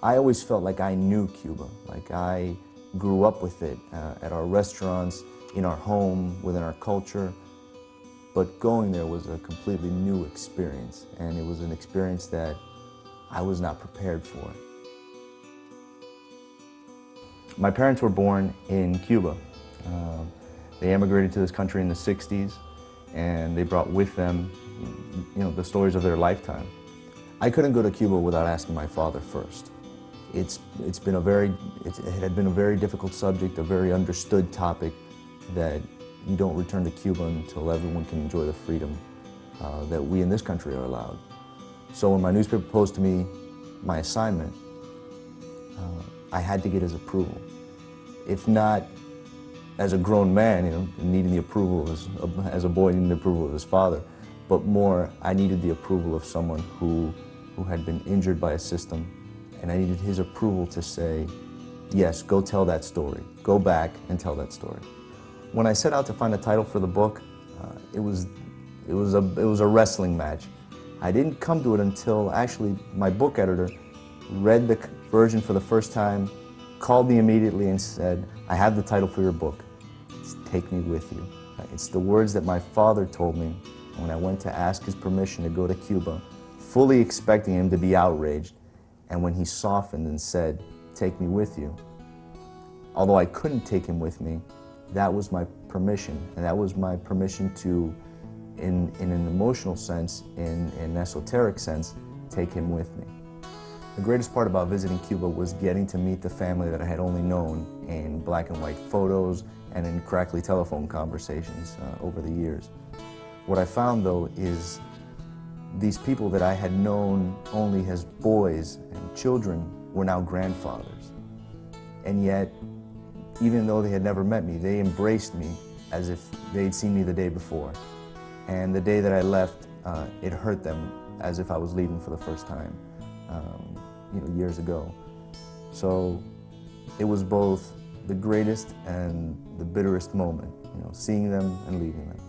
I always felt like I knew Cuba, like I grew up with it at our restaurants, in our home, within our culture. But going there was a completely new experience, and it was an experience that I was not prepared for. My parents were born in Cuba. They emigrated to this country in the 60s, and they brought with them, the stories of their lifetime. I couldn't go to Cuba without asking my father first. It had been a very difficult subject, a very understood topic, that you don't return to Cuba until everyone can enjoy the freedom that we in this country are allowed. So when my newspaper posed to me my assignment, I had to get his approval. If not as a grown man, needing the approval as a boy needing the approval of his father, but more, I needed the approval of someone who had been injured by a system, and I needed his approval to say, yes, go tell that story. Go back and tell that story. When I set out to find a title for the book, it was a wrestling match. I didn't come to it until actually my book editor read the version for the first time, called me immediately and said, I have the title for your book. It's Take Me With You. It's the words that my father told me when I went to ask his permission to go to Cuba, fully expecting him to be outraged, and when he softened and said, take me with you. Although I couldn't take him with me, that was my permission, and that was my permission to, in an emotional sense, in an esoteric sense, take him with me. The greatest part about visiting Cuba was getting to meet the family that I had only known in black and white photos and in crackly telephone conversations over the years. What I found, though, is these people that I had known only as boys and children were now grandfathers. And yet, even though they had never met me, they embraced me as if they'd seen me the day before. And the day that I left, it hurt them as if I was leaving for the first time, years ago. So it was both the greatest and the bitterest moment, seeing them and leaving them.